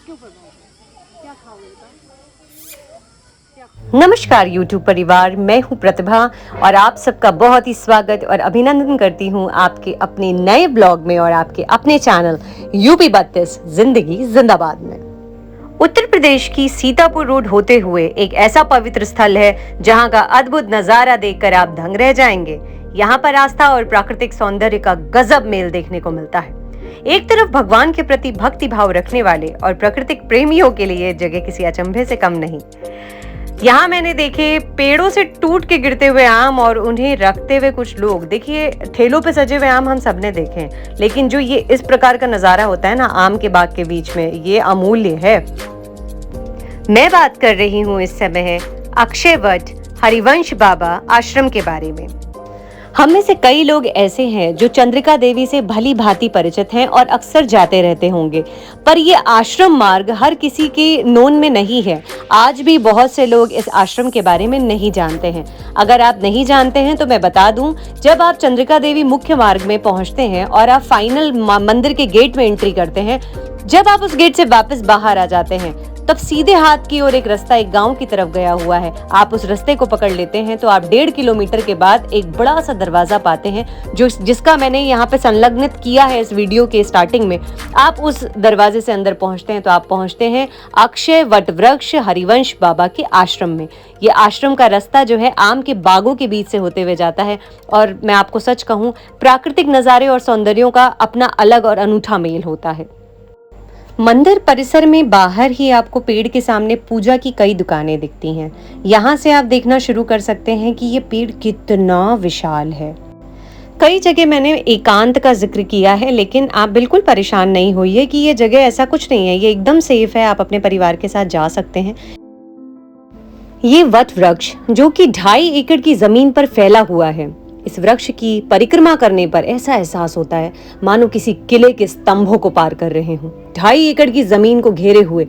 क्यों प्रभाव? क्या खाओगे बेटा? नमस्कार YouTube परिवार, मैं हूं प्रतिभा और आप सबका बहुत ही स्वागत और अभिनंदन करती हूं आपके अपने नए ब्लॉग में और आपके अपने चैनल यूपी 32 जिंदगी जिंदाबाद में। उत्तर प्रदेश की सीतापुर रोड होते हुए एक ऐसा पवित्र स्थल है जहां का अद्भुत नजारा देखकर आप दंग रह जाएंगे। यहाँ पर आस्था और प्राकृतिक सौंदर्य का गजब मेल देखने को मिलता है। एक तरफ भगवान के प्रति भक्ति भाव रखने वाले और प्राकृतिक प्रेमियों के लिए जगह किसी अचंभे से कम नहीं। यहाँ मैंने देखे पेड़ों से टूट के गिरते हुए आम और उन्हें रखते हुए कुछ लोग। देखिए, ठेलों पे सजे हुए आम हम सबने देखे हैं, लेकिन जो ये इस प्रकार का नजारा होता है ना आम के बाग के बीच में, ये अमूल्य है। मैं बात कर रही हूँ इस समय अक्षयवट हरिवंश बाबा आश्रम के बारे में। हम में से कई लोग ऐसे हैं जो चंद्रिका देवी से भली भांति परिचित हैं और अक्सर जाते रहते होंगे, पर ये आश्रम मार्ग हर किसी के नोन में नहीं है। आज भी बहुत से लोग इस आश्रम के बारे में नहीं जानते हैं। अगर आप नहीं जानते हैं तो मैं बता दूं, जब आप चंद्रिका देवी मुख्य मार्ग में पहुंचते हैं और आप फाइनल मंदिर के गेट में एंट्री करते हैं, जब आप उस गेट से वापस बाहर आ जाते हैं तब सीधे हाथ की ओर एक रास्ता एक गांव की तरफ गया हुआ है। आप उस रास्ते को पकड़ लेते हैं तो आप 1.5 किलोमीटर के बाद एक बड़ा सा दरवाजा पाते हैं, जिसका मैंने यहाँ पे संलग्नित किया है इस वीडियो के स्टार्टिंग में। आप उस दरवाजे से अंदर पहुंचते हैं तो आप पहुंचते हैं अक्षय वट वृक्ष हरिवंश बाबा के आश्रम में। ये आश्रम का रास्ता जो है आम के बागों के बीच से होते हुए जाता है और मैं आपको सच कहूँ, प्राकृतिक नज़ारे और सौंदर्यों का अपना अलग और अनूठा मेल होता है। मंदिर परिसर में बाहर ही आपको पेड़ के सामने पूजा की कई दुकानें दिखती हैं। यहाँ से आप देखना शुरू कर सकते हैं कि ये पेड़ कितना विशाल है। कई जगह मैंने एकांत का जिक्र किया है, लेकिन आप बिल्कुल परेशान नहीं होइए कि ये जगह ऐसा कुछ नहीं है, ये एकदम सेफ है। आप अपने परिवार के साथ जा सकते हैं। ये वट वृक्ष जो कि 2.5 एकड़ की जमीन पर फैला हुआ है, इस वृक्ष की परिक्रमा करने पर ऐसा एहसास होता है मानो किसी किले के स्तंभों को पार कर रहे हों। 2.5 एकड़ की जमीन को घेरे हुए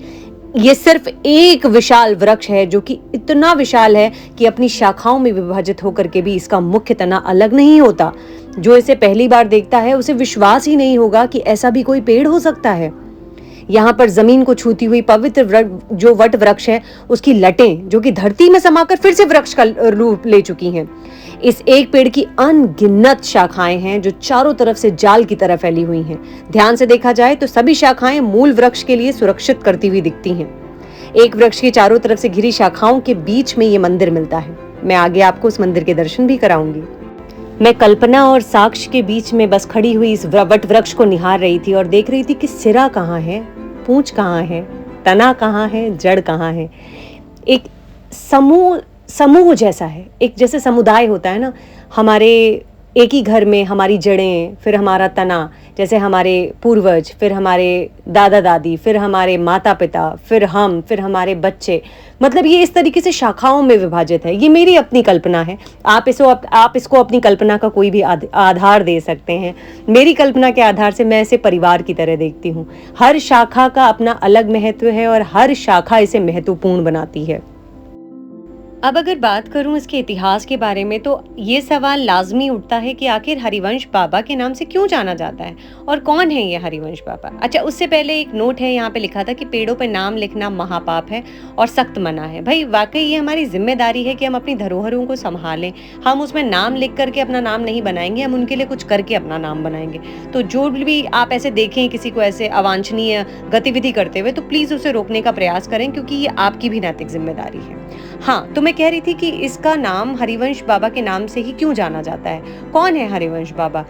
ये सिर्फ एक विशाल वृक्ष है, जो कि इतना विशाल है कि अपनी शाखाओं में विभाजित होकर के भी इसका मुख्य तना अलग नहीं होता। जो इसे पहली बार देखता है उसे विश्वास ही नहीं होगा कि ऐसा भी कोई पेड़ हो सकता है। यहाँ पर जमीन को छूती हुई पवित्र जो वट वृक्ष है, उसकी लटें जो कि धरती में समाकर फिर से वृक्ष का रूप ले चुकी हैं। इस एक पेड़ की अनगिनत शाखाएं हैं जो चारों तरफ से जाल की तरह फैली हुई हैं। ध्यान से देखा जाए तो सभी शाखाएं मूल वृक्ष के लिए सुरक्षित करती हुई दिखती हैं। एक वृक्ष की चारों तरफ से घिरी शाखाओं के बीच में ये मंदिर मिलता है। मैं आगे आपको उस मंदिर के दर्शन भी कराऊंगी। मैं कल्पना और साक्ष्य के बीच में बस खड़ी हुई इस वट वृक्ष को निहार रही थी और देख रही थी कि सिरा कहाँ है, पूंछ कहाँ है, तना कहाँ है, जड़ कहाँ है। एक समूह जैसा है, एक जैसे समुदाय होता है ना, हमारे एक ही घर में हमारी जड़ें, फिर हमारा तना, जैसे हमारे पूर्वज, फिर हमारे दादा दादी, फिर हमारे माता पिता, फिर हम, फिर हमारे बच्चे, मतलब ये इस तरीके से शाखाओं में विभाजित है। ये मेरी अपनी कल्पना है। आप इसको अपनी कल्पना का कोई भी आधार दे सकते हैं। मेरी कल्पना के आधार से मैं इसे परिवार की तरह देखती हूँ। हर शाखा का अपना अलग महत्व है और हर शाखा इसे महत्वपूर्ण बनाती है। अब अगर बात करूं इसके इतिहास के बारे में, तो ये सवाल लाजमी उठता है कि आखिर हरिवंश बाबा के नाम से क्यों जाना जाता है और कौन है ये हरिवंश बाबा। अच्छा, उससे पहले एक नोट है, यहाँ पे लिखा था कि पेड़ों पर नाम लिखना महापाप है और सख्त मना है। भाई वाकई ये हमारी जिम्मेदारी है कि हम अपनी धरोहरों को संभालें। हम उसमें नाम लिख करके अपना नाम नहीं बनाएंगे, हम उनके लिए कुछ करके अपना नाम बनाएंगे। तो जो भी आप ऐसे देखें किसी को ऐसे अवांछनीय गतिविधि करते हुए, तो प्लीज उसे रोकने का प्रयास करें, क्योंकि ये आपकी भी नैतिक जिम्मेदारी है। हाँ, तो मैं कह रही थी कि इसका नाम हरिवंश बाबा के नाम से ही क्यों जाना जाता है। कौन है हरिवंश बाबा?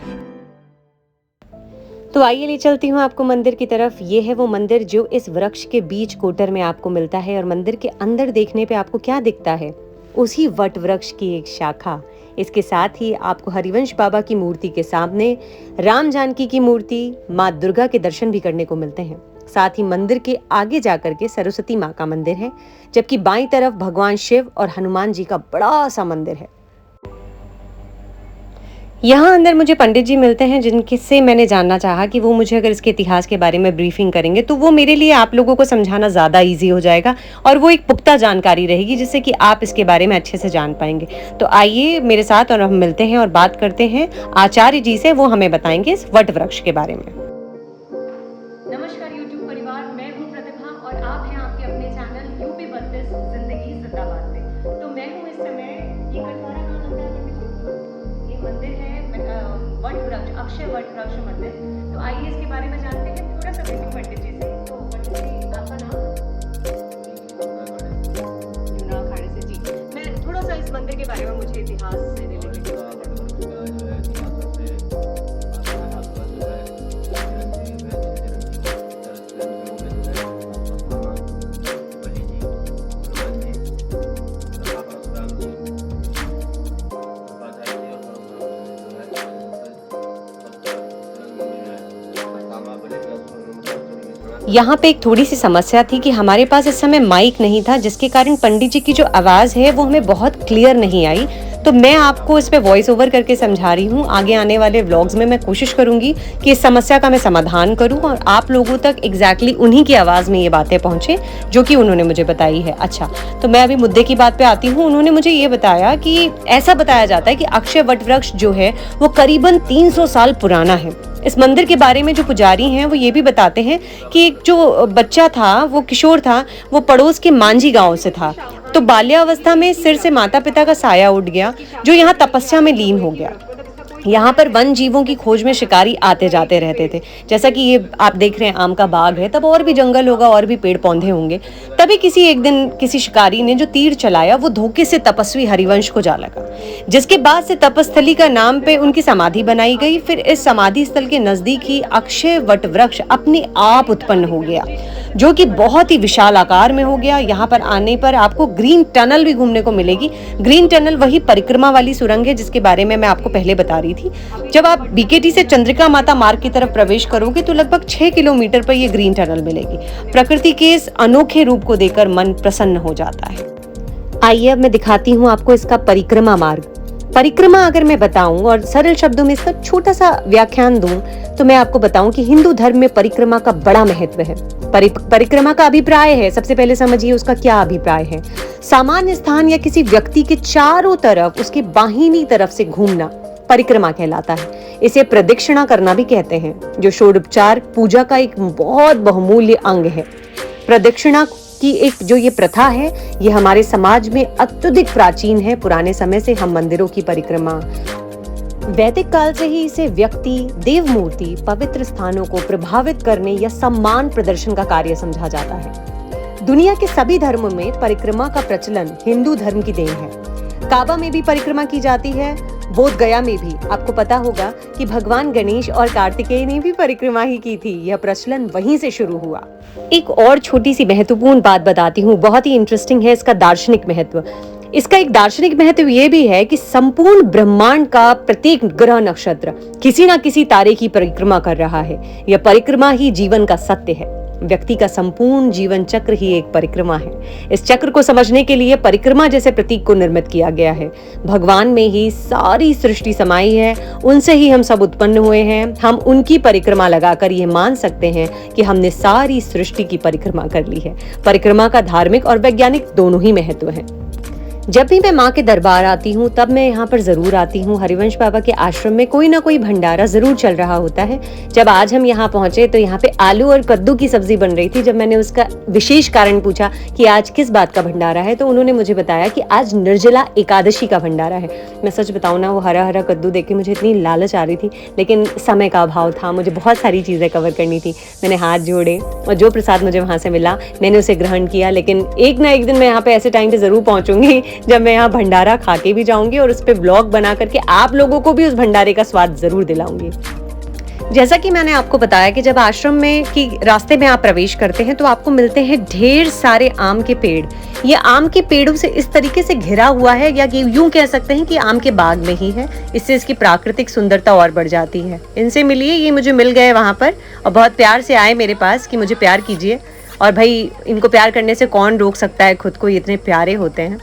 तो आइए ले चलती हूँ आपको मंदिर की तरफ। ये है वो मंदिर जो इस वृक्ष के बीच कोटर में आपको मिलता है और मंदिर के अंदर देखने पे आपको क्या दिखता है, उसी वट वृक्ष की एक शाखा। इसके साथ ही आपको हरिवंश बाबा की मूर्ति के सामने राम जानकी की मूर्ति, माँ दुर्गा के दर्शन भी करने को मिलते हैं। साथ ही मंदिर के आगे जाकर के सरस्वती माँ का मंदिर है, जबकि बाईं तरफ भगवान शिव और हनुमान जी का बड़ा सा मंदिर है। यहाँ अंदर मुझे पंडित जी मिलते हैं, जिनसे मैंने जानना चाहा कि वो मुझे अगर इसके इतिहास के बारे में ब्रीफिंग करेंगे तो वो मेरे लिए आप लोगों को समझाना ज़्यादा इजी हो जाएगा और वो एक पुख्ता जानकारी रहेगी, जिससे कि आप इसके बारे में अच्छे से जान पाएंगे। तो आइए मेरे साथ और हम मिलते हैं और बात करते हैं आचार्य जी से। वो हमें बताएंगे इस वट वृक्ष के बारे में। नमस्कार यूट्यूब परिवार, मैं हूँ प्रतिभा आपके अपने चैनल यूपी 32 जिंदगी जिंदाबाद में। तो मैं हूँ इस समय, ये कटवारा कहाँ लगता है मुझे? ये मंदिर है वट वृक्ष, अक्षय वट वृक्ष मंदिर। तो आइए इसके बारे में जानते हैं थोड़ा सा बेसिक पंडित जी से। तो पंडित जी आपका नाम? युना अखाड़े से जी। मैं थोड़ा सा इस मंदिर के बारे में मुझे इतिहास से रिलेटेड यहाँ पे एक थोड़ी सी समस्या थी कि हमारे पास इस समय माइक नहीं था, जिसके कारण पंडित जी की जो आवाज़ है वो हमें बहुत क्लियर नहीं आई। तो मैं आपको इस पे वॉइस ओवर करके समझा रही हूँ। आगे आने वाले व्लॉग्स में मैं कोशिश करूँगी कि इस समस्या का मैं समाधान करूँ और आप लोगों तक एग्जैक्टली उन्हीं की आवाज़ में ये बातें पहुँचे जो कि उन्होंने मुझे बताई है। अच्छा, तो मैं अभी मुद्दे की बात पे आती हूँ। उन्होंने मुझे ये बताया कि ऐसा बताया जाता है कि अक्षय वट वृक्ष जो है वो करीबन 300 साल पुराना है। इस मंदिर के बारे में जो पुजारी हैं वो ये भी बताते हैं कि एक जो बच्चा था, वो किशोर था, वो पड़ोस के मांझी गांव से था। तो बाल्यावस्था में सिर से माता पिता का साया उठ गया, जो यहाँ तपस्या में लीन हो गया। यहाँ पर वन जीवों की खोज में शिकारी आते जाते रहते थे। जैसा कि ये आप देख रहे हैं आम का बाग है, तब और भी जंगल होगा और भी पेड़ पौधे होंगे। तभी किसी एक दिन किसी शिकारी ने जो तीर चलाया वो धोखे से तपस्वी हरिवंश को जा लगा, जिसके बाद से तपस्थली का नाम पे उनकी समाधि बनाई गई। फिर इस समाधि स्थल के नजदीक ही अक्षय वट वृक्ष अपने आप उत्पन्न हो गया, जो कि बहुत ही विशाल आकार में हो गया। यहाँ पर आने पर आपको ग्रीन टनल भी घूमने को मिलेगी। ग्रीन टनल वही परिक्रमा वाली सुरंग है जिसके बारे में मैं आपको पहले बता रही थी। जब आप बीकेटी से चंद्रिका माता मार्ग की तरफ प्रवेश करोगे तो लगभग 6 किलोमीटर पर ये ग्रीन टनल मिलेगी। प्रकृति के इस अनोखे रूप को देखकर मन प्रसन्न हो जाता है। आइए अब मैं दिखाती हूँ आपको इसका परिक्रमा मार्ग। परिक्रमा अगर मैं बताऊं और सरल शब्दों में इसका छोटा सा व्याख्यान दूं तो मैं आपको बताऊं कि हिंदू धर्म में परिक्रमा का बड़ा महत्व है। परिक्रमा का अभिप्राय है, सबसे पहले समझिए उसका क्या अभिप्राय है। सामान्य स्थान या किसी व्यक्ति के चारों तरफ उसके बाहिनी तरफ से घूमना परिक्रमा कहलाता है। इसे प्रदक्षिणा करना भी कहते हैं, जो षोडोपचार पूजा का एक बहुत बहुमूल्य अंग है। प्रदक्षिणा की एक जो ये प्रथा है, ये हमारे समाज में अत्यधिक प्राचीन है। पुराने समय से हम मंदिरों की परिक्रमा, वैदिक काल से ही इसे व्यक्ति, देव मूर्ति, पवित्र स्थानों को प्रभावित करने या सम्मान प्रदर्शन का कार्य समझा जाता है। दुनिया के सभी धर्मों में परिक्रमा का प्रचलन हिंदू धर्म की देन है। काबा में भी परिक्रमा की जाती है, बोध गया में भी। आपको पता होगा कि भगवान गणेश और कार्तिकेय ने भी परिक्रमा ही की थी। यह प्रचलन वहीं से शुरू हुआ। एक और छोटी सी महत्वपूर्ण बात बताती हूँ, बहुत ही इंटरेस्टिंग है इसका दार्शनिक महत्व। इसका एक दार्शनिक महत्व ये भी है कि संपूर्ण ब्रह्मांड का प्रत्येक ग्रह नक्षत्र किसी ना किसी तारे की परिक्रमा कर रहा है। यह परिक्रमा ही जीवन का सत्य है। व्यक्ति का संपूर्ण जीवन चक्र ही एक परिक्रमा है। इस चक्र को समझने के लिए परिक्रमा जैसे प्रतीक को निर्मित किया गया है। भगवान में ही सारी सृष्टि समाई है, उनसे ही हम सब उत्पन्न हुए हैं। हम उनकी परिक्रमा लगाकर ये मान सकते हैं कि हमने सारी सृष्टि की परिक्रमा कर ली है। परिक्रमा का धार्मिक और वैज्ञानिक दोनों ही महत्व है। जब भी मैं माँ के दरबार आती हूँ तब मैं यहाँ पर जरूर आती हूँ। हरिवंश बाबा के आश्रम में कोई ना कोई भंडारा जरूर चल रहा होता है। जब आज हम यहाँ पहुंचे तो यहाँ पे आलू और कद्दू की सब्जी बन रही थी। जब मैंने उसका विशेष कारण पूछा कि आज किस बात का भंडारा है, तो उन्होंने मुझे बताया कि आज निर्जला एकादशी का भंडारा है। मैं सच बताऊँ ना, वो हरा हरा कद्दू देख के मुझे इतनी लालच आ रही थी, लेकिन समय का अभाव था, मुझे बहुत सारी चीजें कवर करनी थी। मैंने हाथ जोड़े और जो प्रसाद मुझे वहां से मिला मैंने उसे ग्रहण किया। लेकिन एक ना एक दिन मैं यहाँ पे ऐसे टाइम पे जरूर पहुंचूंगी जब मैं यहाँ भंडारा खा के भी जाऊंगी और उस पे ब्लॉग बना करके आप लोगों को भी उस भंडारे का स्वाद जरूर दिलाऊंगी। जैसा कि मैंने आपको बताया कि जब आश्रम में की रास्ते में आप प्रवेश करते हैं तो आपको मिलते हैं ढेर सारे आम के पेड़। ये आम के पेड़ों से इस तरीके से घिरा हुआ है, या यूं कह सकते हैं कि आम के बाग में ही है। इससे इसकी प्राकृतिक सुंदरता और बढ़ जाती है। इनसे मिलिए, ये मुझे मिल गए वहां पर और बहुत प्यार से आए मेरे पास कि मुझे प्यार कीजिए। और भाई, इनको प्यार करने से कौन रोक सकता है खुद को, ये इतने प्यारे होते हैं।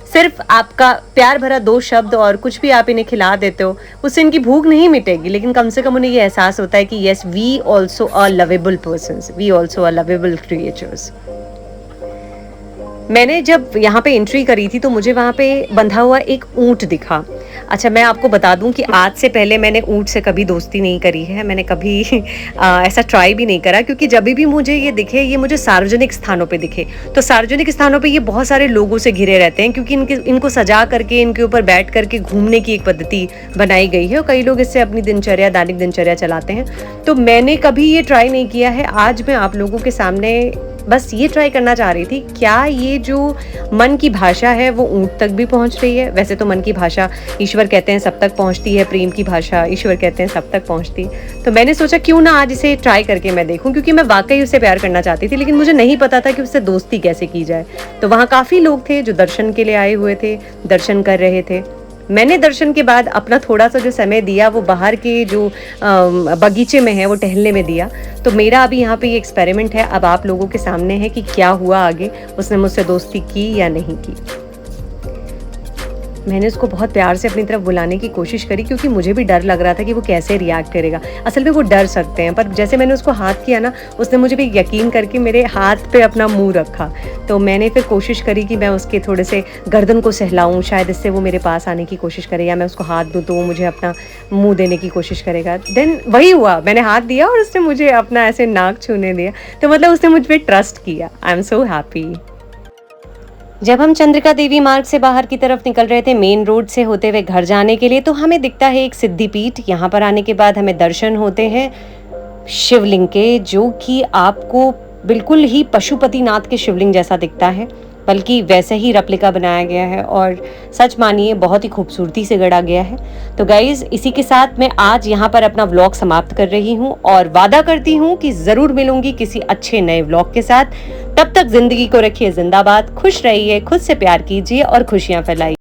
सिर्फ आपका प्यार भरा 2 शब्द और कुछ भी आप इन्हें खिला देते हो, उससे इनकी भूख नहीं मिटेगी, लेकिन कम से कम उन्हें ये एहसास होता है कि yes, we also are lovable persons, we also are lovable creatures. मैंने जब यहाँ पे एंट्री करी थी तो मुझे वहाँ पे बंधा हुआ एक ऊंट दिखा। अच्छा, मैं आपको बता दूं कि आज से पहले मैंने ऊँट से कभी दोस्ती नहीं करी है। मैंने कभी ऐसा ट्राई भी नहीं करा, क्योंकि जब भी मुझे ये दिखे, ये मुझे सार्वजनिक स्थानों पे दिखे, तो सार्वजनिक स्थानों पे ये बहुत सारे लोगों से घिरे रहते हैं, क्योंकि इनको सजा करके इनके ऊपर बैठ करके घूमने की एक पद्धति बनाई गई है और कई लोग इससे अपनी दिनचर्या, दैनिक दिनचर्या चलाते हैं। तो मैंने कभी ये ट्राई नहीं किया है। आज मैं आप लोगों के सामने बस ये ट्राई करना चाह रही थी, क्या ये जो मन की भाषा है वो ऊँट तक भी पहुंच रही है। वैसे तो मन की भाषा ईश्वर कहते हैं सब तक पहुंचती है, प्रेम की भाषा ईश्वर कहते हैं सब तक पहुंचती है। तो मैंने सोचा क्यों ना आज इसे ट्राई करके मैं देखूं, क्योंकि मैं वाकई उससे प्यार करना चाहती थी, लेकिन मुझे नहीं पता था कि उससे दोस्ती कैसे की जाए। तो वहाँ काफ़ी लोग थे जो दर्शन के लिए आए हुए थे, दर्शन कर रहे थे। मैंने दर्शन के बाद अपना थोड़ा सा जो समय दिया वो बाहर के जो बगीचे में है वो टहलने में दिया। तो मेरा अभी यहाँ पे ये एक्सपेरिमेंट है, अब आप लोगों के सामने है कि क्या हुआ आगे, उसने मुझसे दोस्ती की या नहीं की। मैंने उसको बहुत प्यार से अपनी तरफ बुलाने की कोशिश करी, क्योंकि मुझे भी डर लग रहा था कि वो कैसे रिएक्ट करेगा। असल में वो डर सकते हैं, पर जैसे मैंने उसको हाथ किया ना, उसने मुझे भी यकीन करके मेरे हाथ पे अपना मुंह रखा। तो मैंने फिर कोशिश करी कि मैं उसके थोड़े से गर्दन को सहलाऊं, शायद इससे वो मेरे पास आने की कोशिश करे, या मैं उसको हाथ दूं तो वो मुझे अपना मुँह देने की कोशिश करेगा। देन वही हुआ, मैंने हाथ दिया और उसने मुझे अपना ऐसे नाक छूने दिया। तो मतलब उसने मुझ पर ट्रस्ट किया। I am so happy. जब हम चंद्रिका देवी मार्ग से बाहर की तरफ निकल रहे थे, मेन रोड से होते हुए घर जाने के लिए, तो हमें दिखता है एक सिद्धिपीठ। यहाँ पर आने के बाद हमें दर्शन होते हैं शिवलिंग के, जो कि आपको बिल्कुल ही पशुपतिनाथ के शिवलिंग जैसा दिखता है, बल्कि वैसे ही रेप्लिका बनाया गया है और सच मानिए बहुत ही खूबसूरती से गढ़ा गया है। तो गाइज, इसी के साथ मैं आज यहाँ पर अपना व्लॉग समाप्त कर रही हूँ और वादा करती हूँ कि ज़रूर मिलूंगी किसी अच्छे नए व्लॉग के साथ। तब तक जिंदगी को रखिए जिंदाबाद, खुश रहिए, खुद से प्यार कीजिए और खुशियाँ फैलाइए।